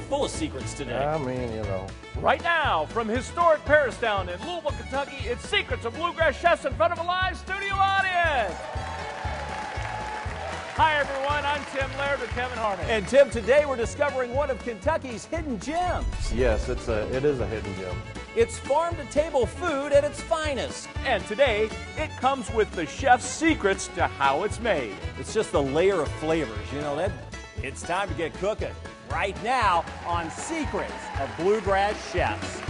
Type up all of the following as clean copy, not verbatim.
full of secrets today. I mean, you know. Right now, from historic Paristown in Louisville, Kentucky, it's Secrets of Bluegrass Chefs in front of a live studio audience. Hi, everyone. I'm Tim Laird with Kevin Harnett. And Tim, today we're discovering one of Kentucky's hidden gems. Yes, it is a hidden gem. It's farm-to-table food at its finest. And today, it comes with the chef's secrets to how it's made. It's just a layer of flavors. You know, that it's time to get cooking right now on Secrets of Bluegrass Chefs.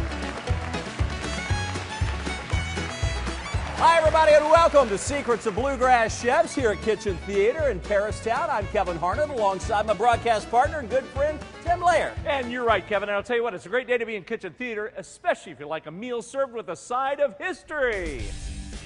Hi, everybody, and welcome to Secrets of Bluegrass Chefs here at Kitchen Theater in Paristown. I'm Kevin Harnett alongside my broadcast partner and good friend, Tim Laird. And you're right, Kevin. And I'll tell you what, it's a great day to be in Kitchen Theater, especially if you like a meal served with a side of history.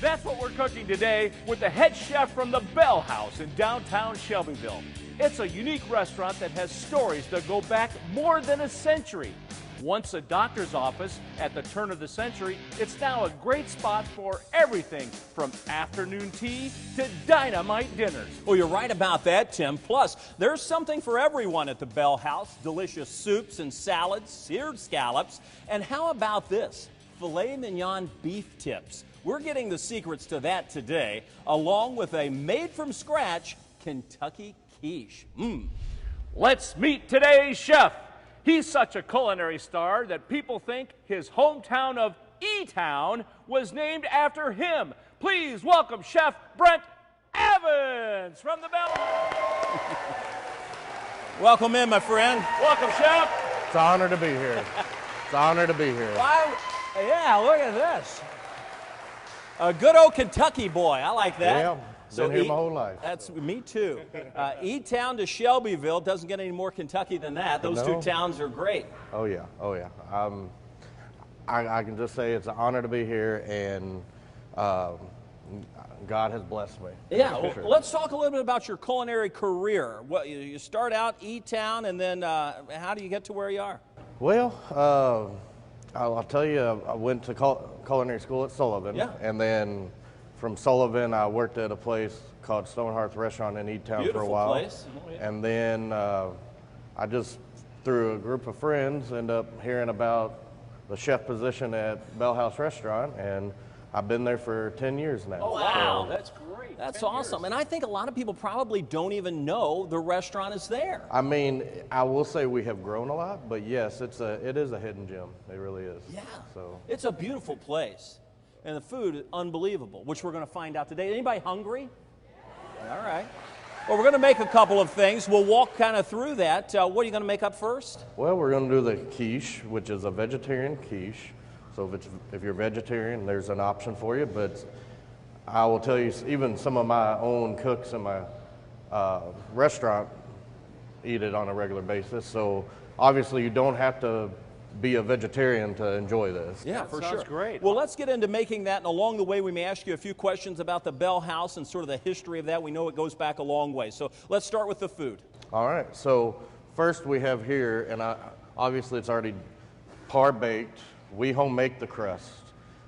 That's what we're cooking today with the head chef from the Bell House in downtown Shelbyville. It's a unique restaurant that has stories that go back more than a century. Once a doctor's office at the turn of the century, it's now a great spot for everything from afternoon tea to dynamite dinners. Well, you're right about that, Tim. Plus, there's something for everyone at the Bell House. Delicious soups and salads, seared scallops, and how about this? Filet mignon beef tips. We're getting the secrets to that today, along with a made-from-scratch Kentucky quiche. Let's meet today's chef. He's such a culinary star that people think his hometown of E-Town was named after him. Please welcome Chef Brent Evans from the Bell House. Welcome in, my friend. Welcome, Chef. It's an honor to be here. It's an honor to be here. Yeah, look at this. A good old Kentucky boy. I like that. Yeah, been here my whole life. That's me too. E-Town to Shelbyville doesn't get any more Kentucky than that. Those two towns are great. Oh yeah, oh yeah. I can just say it's an honor to be here, and God has blessed me. Yeah, for sure. Let's talk a little bit about your culinary career. Well, you start out E-Town, and then how do you get to where you are? Well, I'll tell you, I went to culinary school at Sullivan, and then from Sullivan, I worked at a place called Stonehearth Restaurant in E-Town for a while. Place. Oh, yeah. And then I just, through a group of friends, ended up hearing about the chef position at Bell House Restaurant, and I've been there for 10 years now. Oh, wow. So, that's great. That's 10 awesome. years. And I think a lot of people probably don't even know the restaurant is there. I mean, I will say we have grown a lot, but yes, it is a hidden gem. It really is. Yeah. So It's a beautiful place. And the food is unbelievable, which we're going to find out today. Anybody hungry? All right. Well, we're going to make a couple of things. We'll walk kind of through that. What are you going to make up first? well, we're going to do the quiche, which is a vegetarian quiche. So if you're vegetarian, there's an option for you. But I will tell you, even some of my own cooks in my restaurant eat it on a regular basis. So obviously, you don't have to be a vegetarian to enjoy this. Yeah, for sure. Sounds great. Well, let's get into making that, and along the way, we may ask you a few questions about the Bell House and sort of the history of that. We know it goes back a long way. So let's start with the food. All right. So first we have here, and obviously it's already par-baked. We home make the crust.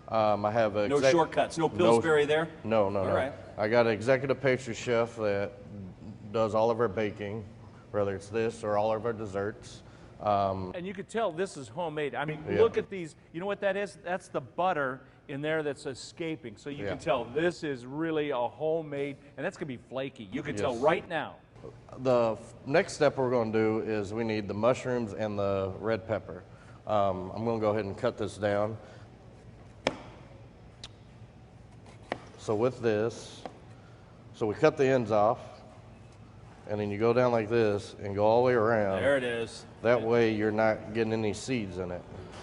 I have a No shortcuts, no Pillsbury there? No. All right. I got an executive pastry chef that does all of our baking, whether it's this or all of our desserts. And you could tell this is homemade. I mean, look at these. You know what that is? That's the butter in there that's escaping. So you can tell this is really a homemade, and that's going to be flaky. You can tell right now. The next step we're going to do is we need the mushrooms and the red pepper. I'm going to go ahead and cut this down. So with this, so we cut the ends off, and then you go down like this and go all the way around. There it is. That way you're not getting any seeds in it.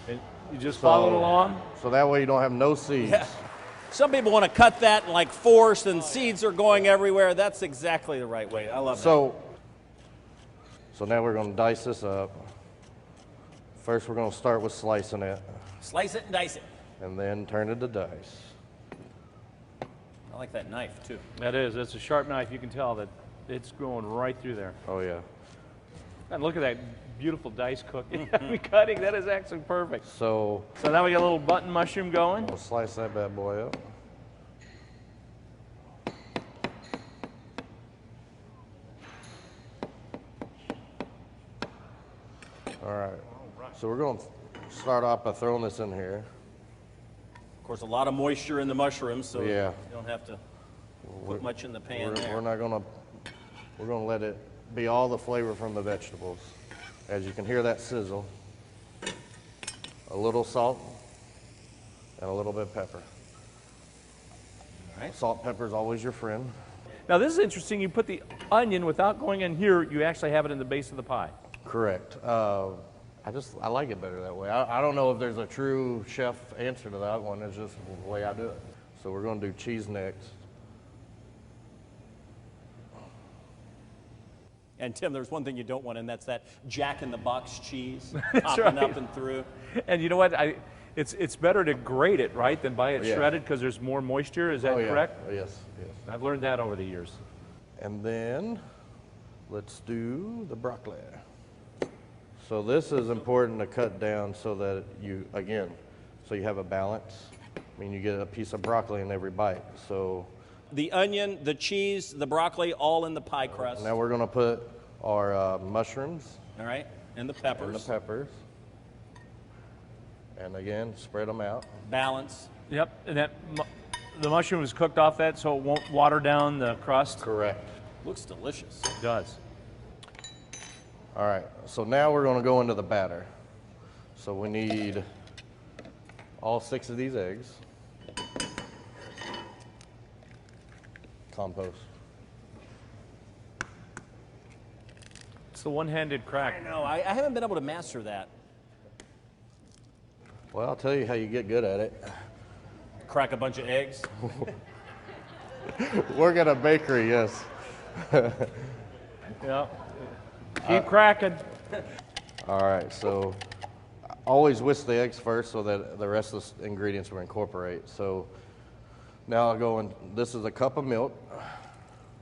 And you just follow along. So that way you don't have no seeds. Yeah. Some people want to cut that like force and seeds are going everywhere. That's exactly the right way. I love that. So now we're going to dice this up. First we're going to start with slicing it. Slice it and dice it. And then turn it to dice. I like that knife too. That is. It's a sharp knife. You can tell that it's going right through there. Oh yeah. And look at that beautiful dice cooking. Cutting. That is actually perfect. So now we got a little button mushroom going. we'll slice that bad boy up. All right. So we're going to start off by throwing this in here. Of course, a lot of moisture in the mushrooms, so Yeah. you don't have to put much in the pan there. We're not going to, we're going to let it be all the flavor from the vegetables. As you can hear that sizzle. A little salt and a little bit of pepper. All right. Salt, pepper is always your friend. Now this is interesting. You put the onion without going in here. You actually have it in the base of the pie. Correct. I like it better that way. I don't know if there's a true chef answer to that one. It's just the way I do it. So we're going to do cheese next. And Tim, there's one thing you don't want, and that's that Jack-in-the-Box cheese That's popping right. up and through. And you know what? It's better to grate it, right, than buy it Yeah. shredded because there's more moisture. Is that Oh, yeah. correct? Yes, yes. I've learned that over the years. And then let's do the broccoli. So this is important to cut down so that you, again, so you have a balance. I mean, you get a piece of broccoli in every bite. So The onion, the cheese, the broccoli, all in the pie crust. now we're going to put our mushrooms All right, and the peppers. and the peppers. And again, spread them out. Balance. Yep, and the mushroom is cooked off that so it won't water down the crust. Correct. Looks delicious. It does. All right, so now we're going to go into the batter. So we need all 6 of these eggs. Compost. It's the one-handed crack. I know, I haven't been able to master that. Well, I'll tell you how you get good at it. Crack a bunch of eggs. Work at a bakery, yes. Yeah. Keep cracking. All right, so always whisk the eggs first so that the rest of the ingredients will incorporate. So now I'll go in, this is a cup of milk.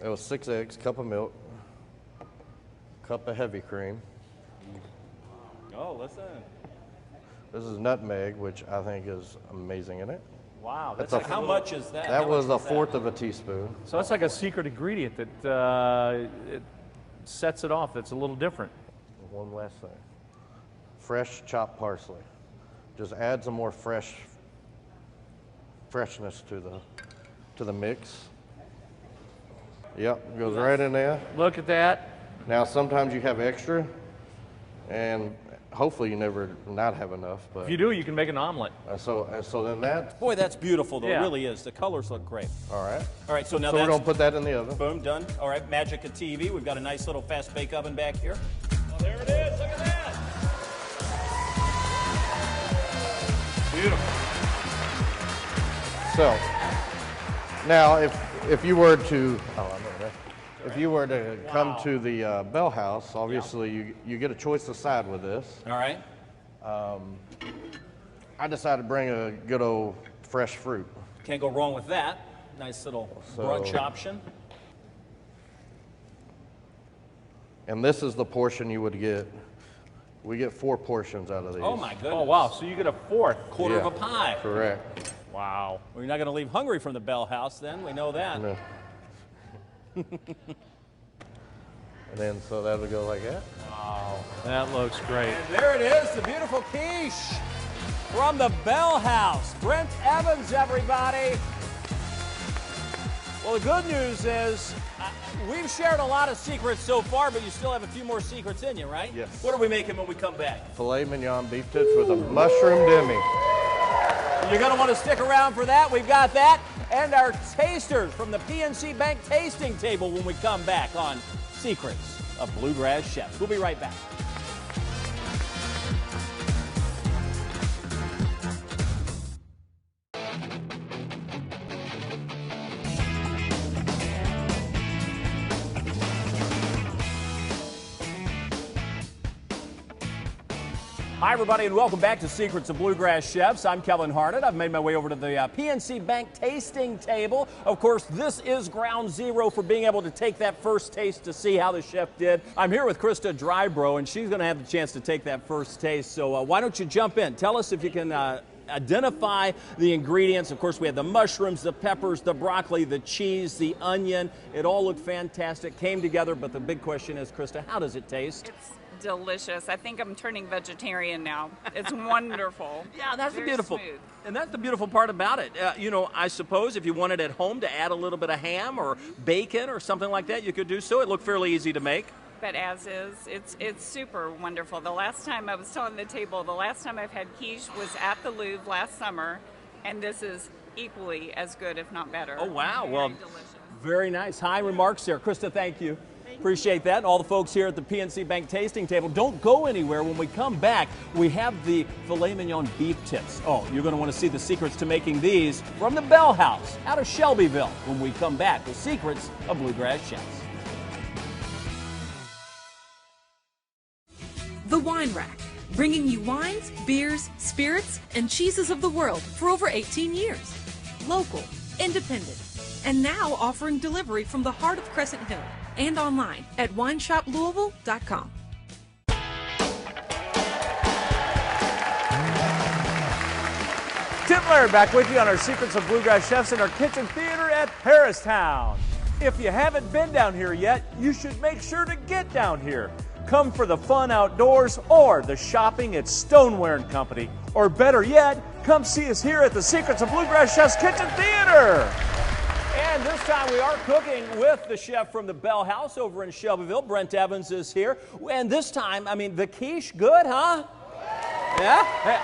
It was 6 eggs, cup of milk, cup of heavy cream. Oh, listen. This is nutmeg, which I think is amazing in it. Wow. That's Like How much is that? That How was much a 1/4 of a teaspoon. so that's like a secret ingredient that it sets it off. That's a little different. One last thing. Fresh chopped parsley. Just add some more freshness to the mix. Yep, goes right in there. Look at that. Now sometimes you have extra, and hopefully you never not have enough. But If you do, you can make an omelet. so then that. Boy, that's beautiful, though. Yeah. It really is. The colors look great. All right. All right, so now So we're that's gonna put that in the oven. boom, done. All right, magic of TV. We've got a nice little fast bake oven back here. Oh, there it is. Look at that. Beautiful. So now if you were to if you were to come to the Bell House, obviously you get a choice to side with this. All right. I decided to bring a good old fresh fruit. Can't go wrong with that. Nice little brunch option. And this is the portion you would get. We get 4 portions out of these. Oh, my goodness. Oh, wow. So you get a 1/4. Quarter of Yeah. a pie. Correct. Wow. Well, you're not going to leave hungry from the Bell House then. We know that. No. And then so that'll go like that. Wow. That looks great. And there it is, the beautiful quiche from the Bell House. Brent Evans, everybody. Well, the good news is we've shared a lot of secrets so far, but you still have a few more secrets in you, right? Yes. What are we making when we come back? Filet mignon beef tips with a mushroom demi. You're going to want to stick around for that. We've got that. And our tasters from the PNC Bank tasting table when we come back on Secrets of Bluegrass Chefs. We'll be right back. Hi, everybody, and welcome back to Secrets of Bluegrass Chefs. I'm Kevin Harnett. I've made my way over to the PNC Bank tasting table. Of course, this is ground zero for being able to take that first taste to see how the chef did. I'm here with Krista Drybro, and she's going to have the chance to take that first taste. So why don't you jump in? Tell us if you can identify the ingredients. Of course, we had the mushrooms, the peppers, the broccoli, the cheese, the onion. It all looked fantastic, came together, but the big question is, Krista, how does it taste? It's delicious. I think I'm turning vegetarian now. It's wonderful. Yeah, that's the Very beautiful, smooth. and that's the beautiful part about it. You know, I suppose if you wanted at home to add a little bit of ham or bacon or something like that, you could do so. It looked fairly easy to make. But as is, it's super wonderful. The last time I was telling the table, the last time I've had quiche was at the Louvre last summer, and this is equally as good, if not better. Oh, wow. Very Well, delicious. very nice. High remarks there. Krista, thank you. Appreciate that. And all the folks here at the PNC Bank tasting table, don't go anywhere. When we come back, we have the filet mignon beef tips. Oh, you're going to want to see the secrets to making these from the Bell House out of Shelbyville when we come back with Secrets of Bluegrass Chefs. The Wine Rack, bringing you wines, beers, spirits, and cheeses of the world for over 18 years. Local, independent, and now offering delivery from the heart of Crescent Hill and online at wineshoplouisville.com. Tim Laird back with you on our Secrets of Bluegrass Chefs in our kitchen theater at Paristown. If you haven't been down here yet, you should make sure to get down here. Come for the fun outdoors or the shopping at Stoneware & Company. Or better yet, come see us here at the Secrets of Bluegrass Chefs Kitchen Theater. And this time we are cooking with the chef from the Bell House over in Shelbyville. Brent Evans is here. And this time, I mean, the quiche good, huh? Yeah? Hey,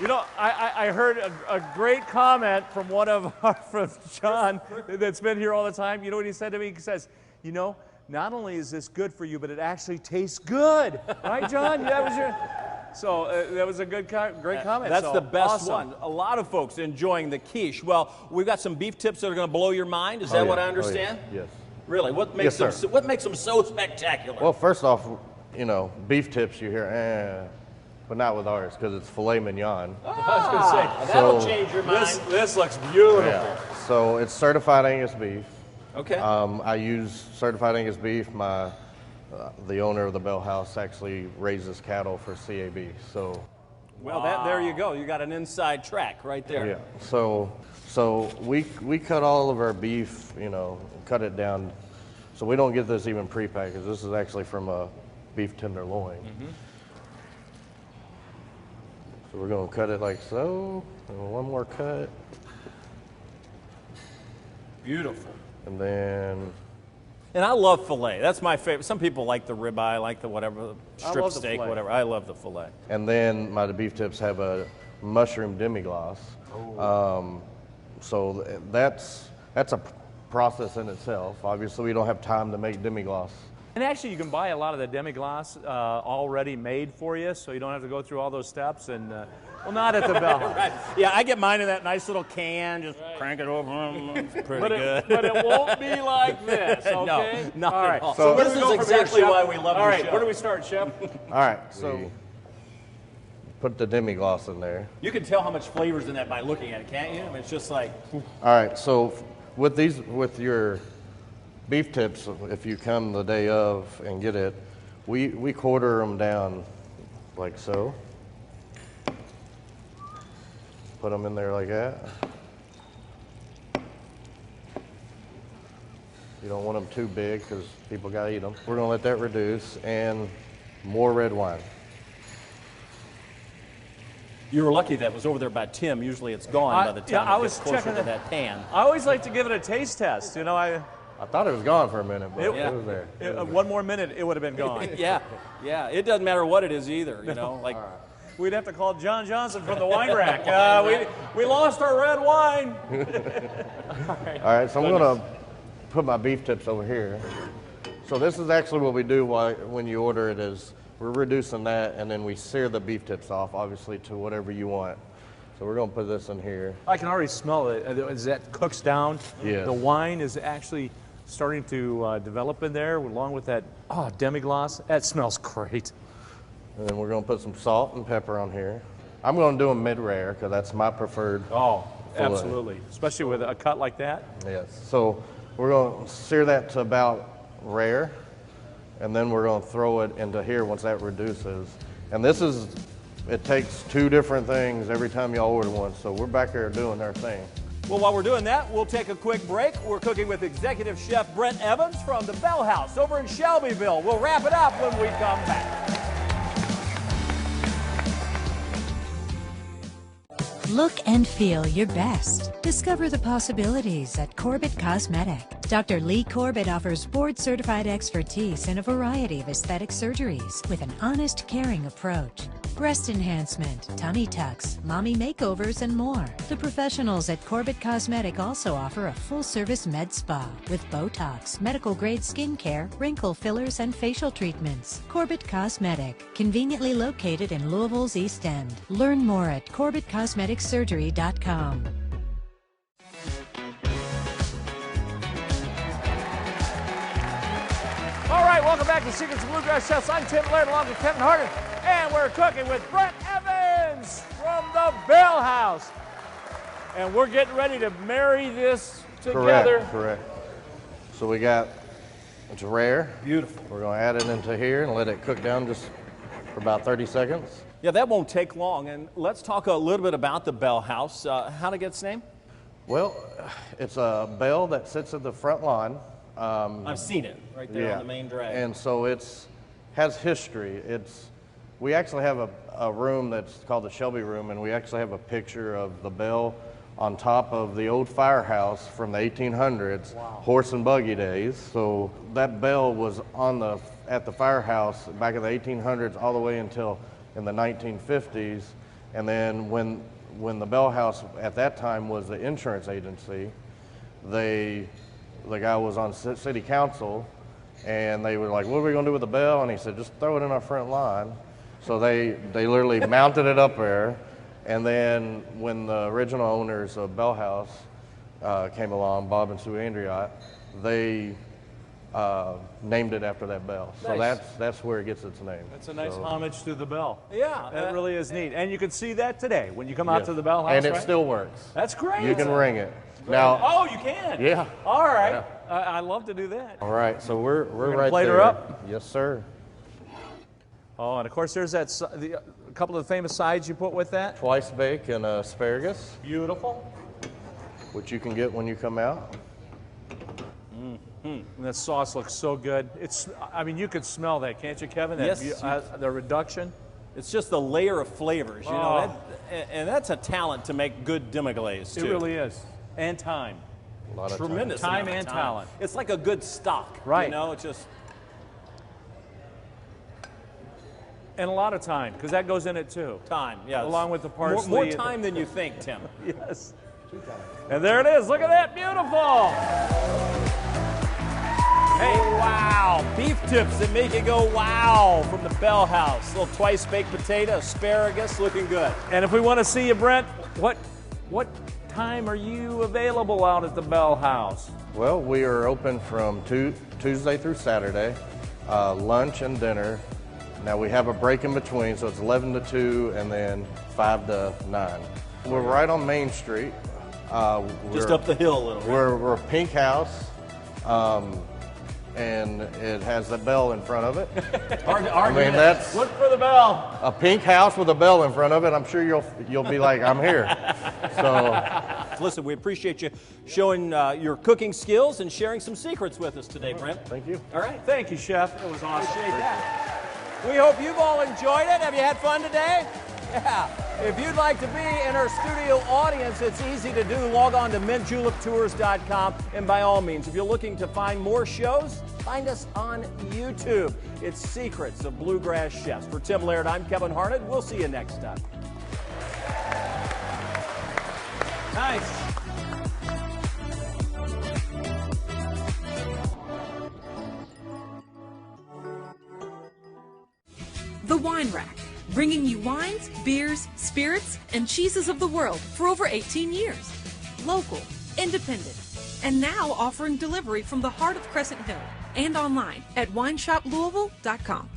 you know, I heard a great comment from one of our, from John that's been here all the time. You know what he said to me? He says, you know, not only is this good for you, but it actually tastes good. Right, John? That was your... So that was a good, great comment. That's so, the best awesome. one. A lot of folks enjoying the quiche. Well, we've got some beef tips that are going to blow your mind. Is that what I understand? Oh, yeah. Yes. Really? What makes Yes, them? What makes them so spectacular? Well, first off, you know, beef tips you hear, but not with ours because it's filet mignon. I was going to say that'll change your mind. This looks beautiful. Yeah. So it's certified Angus beef. Okay. I use certified Angus beef. The owner of the Bell House actually raises cattle for CAB. So. Well, there you go. You got an inside track right there. Yeah. So we cut all of our beef, you know, cut it down, so we don't get this even prepackaged. This is actually from a beef tenderloin. Mm-hmm. So we're gonna cut it like so, and one more cut. Beautiful. And then. And I love filet. That's my favorite. Some people like the ribeye, like the whatever, strip steak, whatever. I love the filet. And then my beef tips have a mushroom demi-glace. Oh. So that's a process in itself. Obviously, we don't have time to make demi-glace. And actually, you can buy a lot of the demi-glace already made for you, so you don't have to go through all those steps. And well, not at the Bell House. Right. Yeah, I get mine in that nice little can, just crank it over. It's pretty good. But it won't be like this, okay? No, not all right. at all. So this is exactly why we love all the right, show. where do we start, Chef? All right, so put the demi-glace in there. You can tell how much flavor's in that by looking at it, can't you? I mean, it's just like. All right, so with your beef tips, if you come the day of and get it, we quarter them down like so. Put them in there like that. You don't want them too big because people gotta eat them. We're gonna let that reduce, and more red wine. You were lucky that was over there by Tim. Usually it's gone by the time I it was gets closer checking to that pan. I always like to give it a taste test. You know, I thought it was gone for a minute, but It- it was there. one more minute, it would have been gone. Yeah. It doesn't matter what it is either, you know. Like, We'd have to call John Johnson from the wine rack. We lost our red wine. All right, so I'm gonna put my beef tips over here. So this is actually what we do when you order it is we're reducing that, and then we sear the beef tips off, obviously, to whatever you want. So we're gonna put this in here. I can already smell it as that cooks down. Yes. The wine is actually starting to develop in there, along with that demi-glace. That smells great. And then we're gonna put some salt and pepper on here. I'm gonna do them mid-rare because that's my preferred. Oh, filet. absolutely. Especially with a cut like that. Yes. So we're gonna sear that to about rare, and then we're gonna throw it into here once that reduces. And it takes two different things every time y'all order one. So we're back there doing our thing. well, while we're doing that, we'll take a quick break. We're cooking with Executive Chef Brent Evans from the Bell House over in Shelbyville. We'll wrap it up when we come back. Look and feel your best. Discover the possibilities at Corbett Cosmetic. Dr. Lee Corbett offers board-certified expertise in a variety of aesthetic surgeries with an honest, caring approach. Breast enhancement, tummy tucks, mommy makeovers, and more. The professionals at Corbett Cosmetic also offer a full-service med spa with Botox, medical-grade skincare, wrinkle fillers, and facial treatments. Corbett Cosmetic, conveniently located in Louisville's East End. Learn more at CorbettCosmeticSurgery.com. All right, welcome back to Secrets of Bluegrass Chefs. I'm Tim Laird along with Kevin Harden, and we're cooking with Brent Evans from the Bell House. And we're getting ready to marry this together. Correct. So we got, it's rare. Beautiful. We're going to add it into here and let it cook down just for about 30 seconds. Yeah, that won't take long. And let's talk a little bit about the Bell House. How did it get its name? Well, it's a bell that sits at the front lawn. I've seen it right there on the main drag. And so has history. We actually have a room that's called the Shelby room, and we actually have a picture of the bell on top of the old firehouse from the 1800s, horse and buggy days. So that bell was at the firehouse back in the 1800s all the way until in the 1950s. And then when the Bell House at that time was the insurance agency, the guy was on city council, and they were like, what are we going to do with the bell? And he said, just throw it in our front lawn. So they literally mounted it up there. And then when the original owners of Bell House came along, Bob and Sue Andriott, they named it after that bell. So that's where it gets its name. That's a nice homage to the bell. Yeah. That really is neat. And you can see that today when you come out to the Bell House, and it still works. That's great. You can ring it. Now, oh, you can? Yeah. All right. Yeah. I love to do that. All right, so we're right plate there. her up? Yes, sir. Oh, and of course there's a couple of the famous sides you put with that. Twice bake and asparagus, Beautiful. which you can get when you come out. And that sauce looks so good. I mean, you could smell that, can't you, Kevin? That Yes. the reduction. It's just a layer of flavors, you know, and that's a talent to make good demi-glaze, too. It really is. And time. A lot of Tremendous Time amount of and talent. It's like a good stock, Right. You know, it's just And a lot of time, because that goes in it too. time, yeah. Along with the parsley. More time than you think, Tim. Yes. And there it is. Look at that. Beautiful. Hey, wow. Beef tips that make you go wow from the Bell House. Little twice baked potato, asparagus, looking good. And if we want to see you, Brent, what time are you available out at the Bell House? Well, we are open from Tuesday through Saturday, lunch and dinner. Now we have a break in between, so it's 11 to 2 and then 5 to 9. We're right on Main Street. Just up the hill a little bit. We're a pink house, and it has the bell in front of it. Hard to I argue mean, that. that's Look for the bell. a pink house with a bell in front of it. I'm sure you'll be like, I'm here. So Listen, we appreciate you showing your cooking skills and sharing some secrets with us today, Brent. thank you. All right. Thank you, Chef. It was awesome. Appreciate that. We hope you've all enjoyed it. Have you had fun today? Yeah. If you'd like to be in our studio audience, it's easy to do. Log on to mintjuliptours.com, and by all means, if you're looking to find more shows, find us on YouTube. It's Secrets of Bluegrass Chefs. For Tim Laird, I'm Kevin Harnett. We'll see you next time. Nice. The Wine Rack, bringing you wines, beers, spirits, and cheeses of the world for over 18 years. Local, independent, and now offering delivery from the heart of Crescent Hill and online at wineshoplouisville.com.